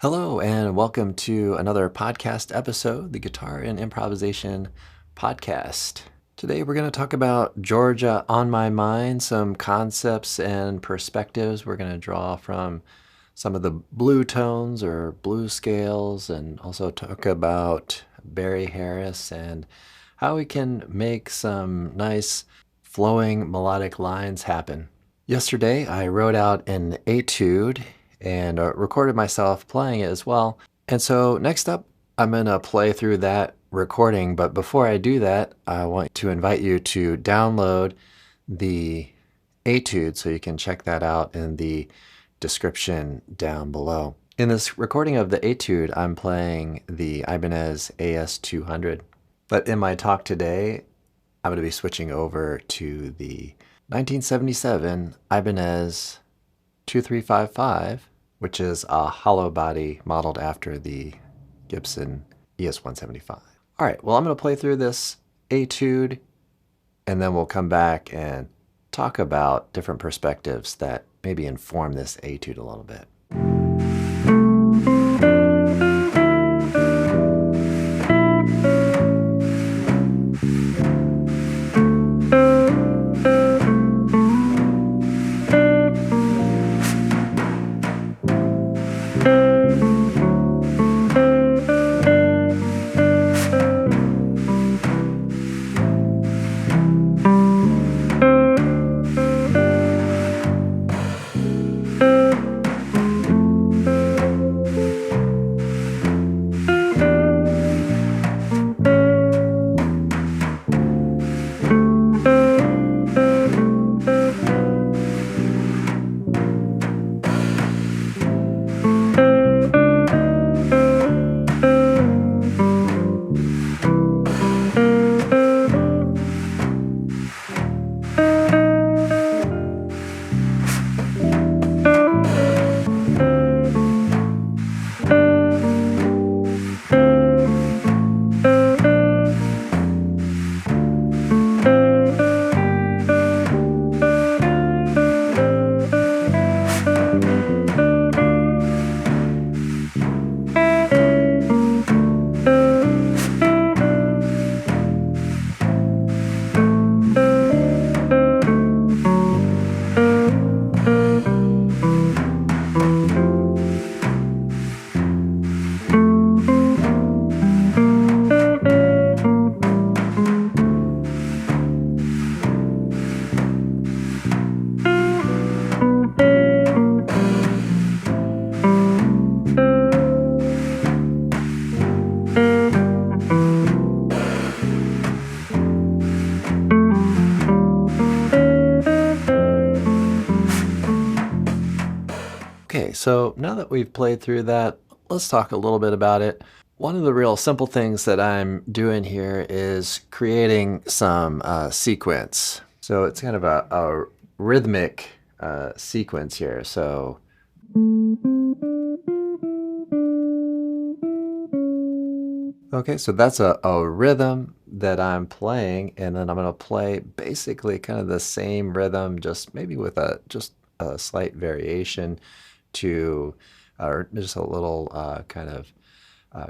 Hello, and welcome to another podcast episode, the Guitar and Improvisation Podcast. Today, we're going to talk about Georgia on my mind, some concepts and perspectives we're going to draw from some of the blue tones or blues scales, and also talk about Barry Harris and how we can make some nice flowing melodic lines happen. Yesterday, I wrote out an etude and recorded myself playing it as well. And so next up, I'm going to play through that recording. But before I do that, I want to invite you to download the etude so you can check that out in the description down below. In this recording of the etude, I'm playing the Ibanez AS200. But in my talk today, I'm going to be switching over to the 1977 Ibanez 2355, which is a hollow body modeled after the Gibson ES-175. All right, well, I'm going to play through this etude, and then we'll come back and talk about different perspectives that maybe inform this etude a little bit. Okay, so now that we've played through that, let's talk a little bit about it. One of the real simple things that I'm doing here is creating some sequence. So it's kind of a rhythmic sequence here. So okay, so that's a rhythm that I'm playing, and then I'm going to play basically kind of the same rhythm, just maybe with just a slight variation to, or just a little kind of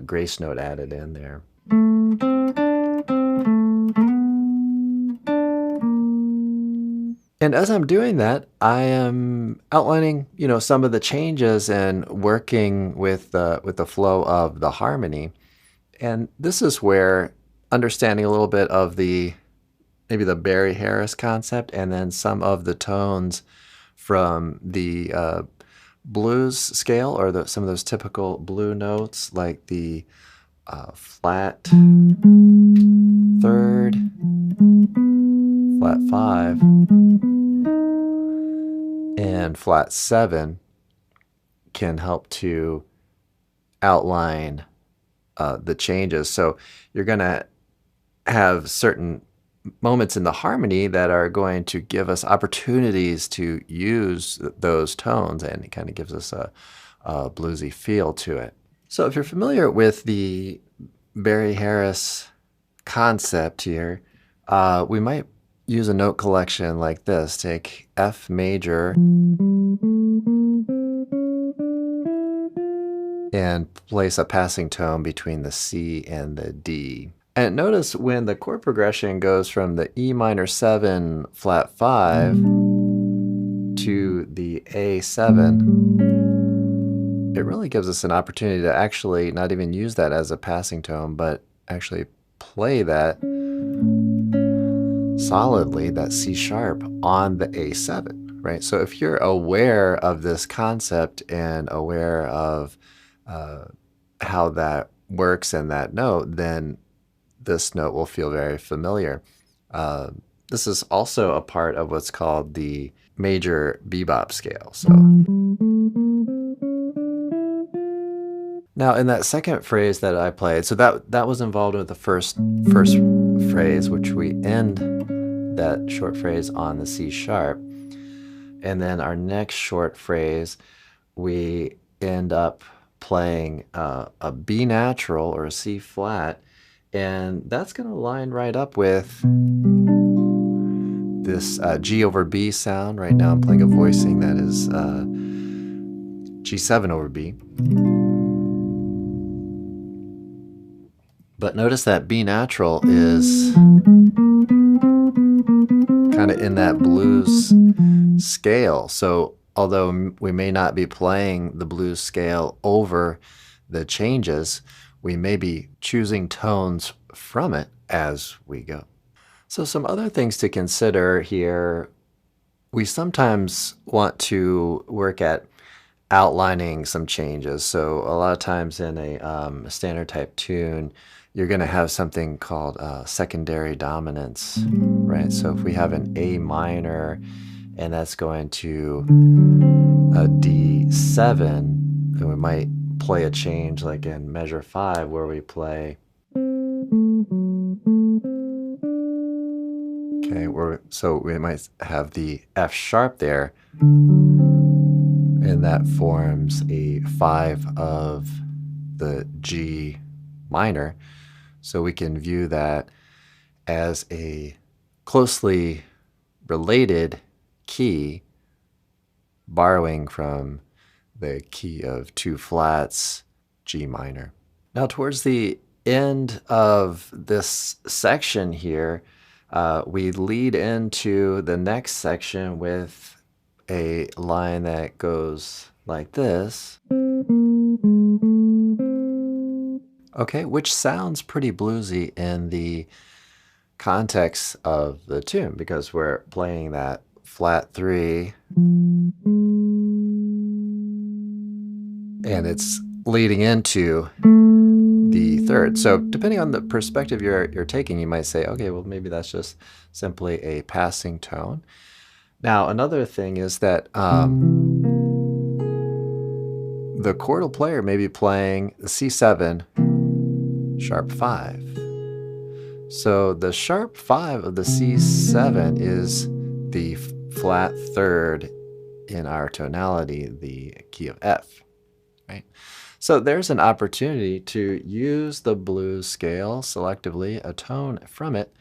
grace note added in there. And as I'm doing that, I am outlining, some of the changes and working with the flow of the harmony. And this is where understanding a little bit of maybe the Barry Harris concept, and then some of the tones from the blues scale, or some of those typical blue notes, like the flat third, flat 5, and flat 7 can help to outline the changes. So you're going to have certain moments in the harmony that are going to give us opportunities to use those tones, and it kind of gives us a bluesy feel to it. So if you're familiar with the Barry Harris concept here, we might use a note collection like this. Take F major, and place a passing tone between the C and the D. And notice when the chord progression goes from the E minor 7 flat 5 to the A7, it really gives us an opportunity to actually not even use that as a passing tone, but actually play that solidly, that C sharp, on the A7, right? So if you're aware of this concept and aware of how that works in that note, then this note will feel very familiar. This is also a part of what's called the major bebop scale. So now in that second phrase that I played, so that was involved with the first phrase, which we end that short phrase on the C sharp. And then our next short phrase, we end up playing a B natural or a C flat, and that's going to line right up with this G over B sound. Right now I'm playing a voicing that is G7 over B. But notice that B natural is kind of in that blues scale. So although we may not be playing the blues scale over the changes, we may be choosing tones from it as we go. So some other things to consider here, we sometimes want to work at outlining some changes. So a lot of times in a standard type tune, you're going to have something called secondary dominance, right? So if we have an A minor and that's going to a D7, then we might play a change like in measure 5 where we play, okay, so we might have the F sharp there, and that forms a 5 of the G minor. So we can view that as a closely related key, borrowing from the key of 2 flats, G minor. Now towards the end of this section here, we lead into the next section with a line that goes like this. Okay, which sounds pretty bluesy in the context of the tune because we're playing that flat 3 and it's leading into the third. So depending on the perspective you're taking, you might say, okay, well, maybe that's just simply a passing tone. Now, another thing is that the chordal player may be playing the C7 sharp 5. So the sharp 5 of the C7 is the flat third in our tonality, the key of F, right? So there's an opportunity to use the blues scale selectively, a tone from it,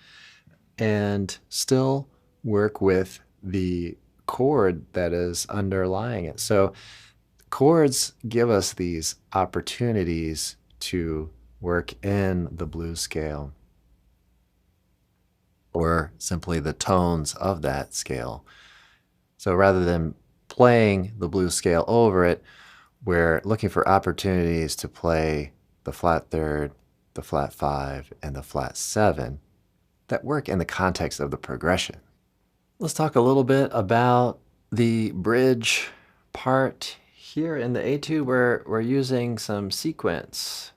and still work with the chord that is underlying it. So chords give us these opportunities to work in the blues scale, or simply the tones of that scale. So rather than playing the blues scale over it, we're looking for opportunities to play the flat third, the flat 5, and the flat 7 that work in the context of the progression. Let's talk a little bit about the bridge part. Here in the etude, we're using some sequence.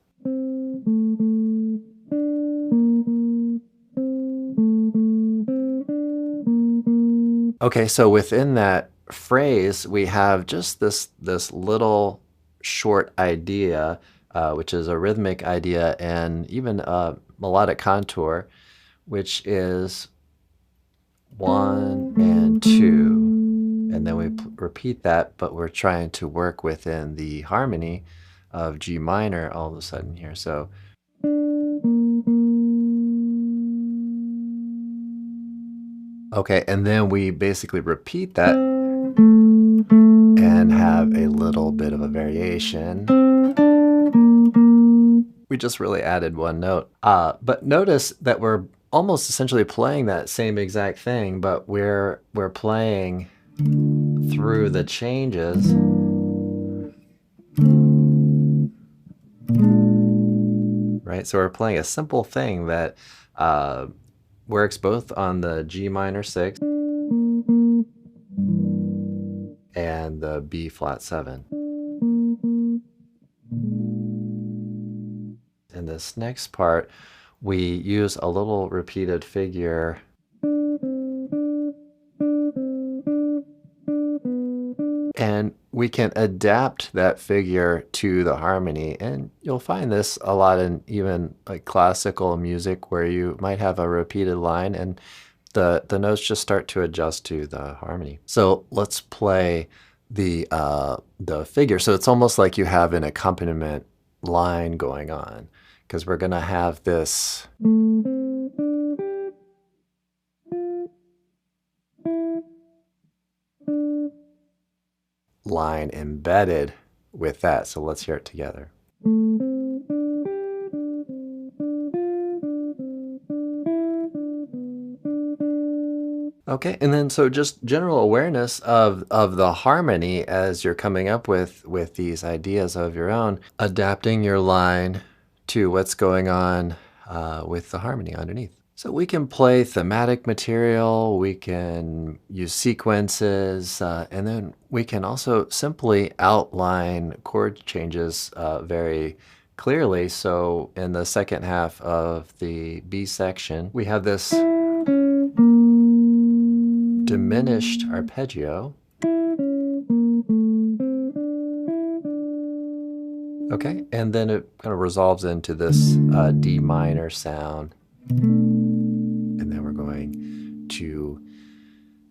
Okay, so within that phrase, we have just this little short idea, which is a rhythmic idea and even a melodic contour, which is 1 and 2. And then we repeat that, but we're trying to work within the harmony of G minor all of a sudden here. So okay, and then we basically repeat that and have a little bit of a variation. we just really added one note. But notice that we're almost essentially playing that same exact thing, but we're playing through the changes. Right? So we're playing a simple thing that works both on the G minor 6 and the B flat 7. In this next part, we use a little repeated figure and we can adapt that figure to the harmony. And you'll find this a lot in even like classical music where you might have a repeated line and the notes just start to adjust to the harmony. So let's play the figure. So it's almost like you have an accompaniment line going on, because we're going to have this line embedded with that. So let's hear it together. Okay, and then so just general awareness of the harmony as you're coming up with these ideas of your own, adapting your line to what's going on with the harmony underneath. So we can play thematic material, we can use sequences, and then we can also simply outline chord changes very clearly. So in the second half of the B section, we have this diminished arpeggio. Okay, and then it kind of resolves into this D minor sound. And then we're going to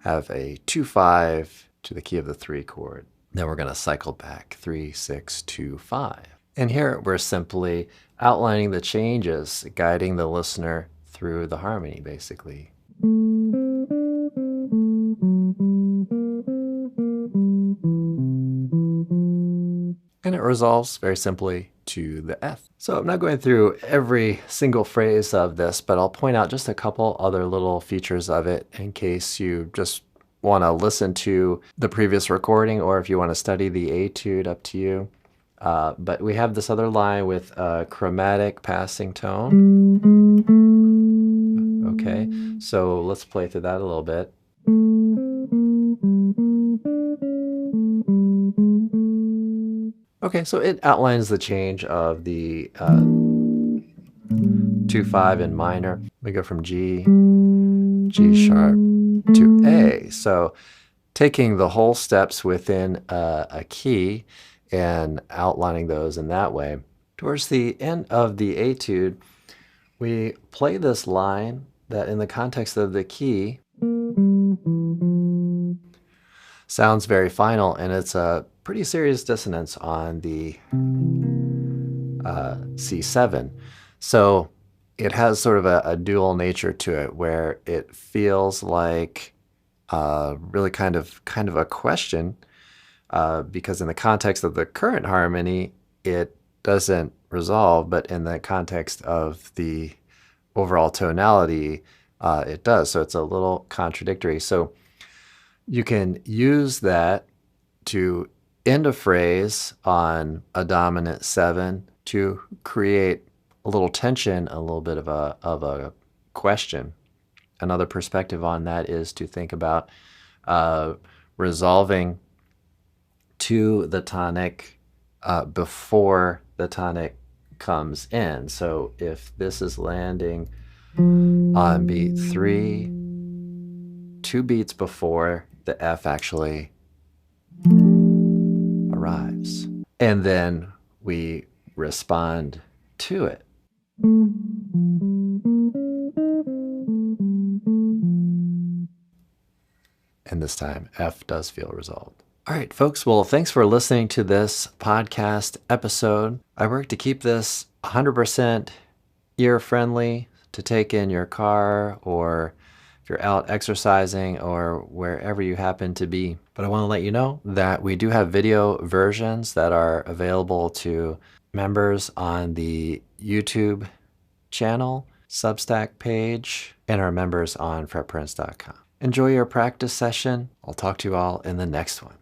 have a 2-5 to the key of the 3 chord. Then we're going to cycle back 3, 6, 2, 5. And here we're simply outlining the changes, guiding the listener through the harmony, basically. And it resolves very simply to the F. So I'm not going through every single phrase of this, but I'll point out just a couple other little features of it in case you just want to listen to the previous recording or if you want to study the etude, up to you. But we have this other line with a chromatic passing tone. Okay, so let's play through that a little bit. Okay, so it outlines the change of the 2-5 in minor. We go from G, G sharp to A. So taking the whole steps within a key and outlining those in that way. Towards the end of the etude, we play this line that in the context of the key sounds very final, and it's a pretty serious dissonance on the C7. So it has sort of a dual nature to it where it feels like really kind of a question because in the context of the current harmony, it doesn't resolve, but in the context of the overall tonality, it does. So it's a little contradictory. So you can use that to end a phrase on a dominant 7 to create a little tension, a little bit of a question. Another perspective on that is to think about resolving to the tonic before the tonic comes in. So if this is landing on beat 3, 2 beats before the F actually arrives. And then we respond to it. And this time, F does feel resolved. All right, folks. Well, thanks for listening to this podcast episode. I work to keep this 100% ear-friendly to take in your car or if you're out exercising or wherever you happen to be. But I want to let you know that we do have video versions that are available to members on the YouTube channel, Substack page, and our members on fretprints.com. Enjoy your practice session. I'll talk to you all in the next one.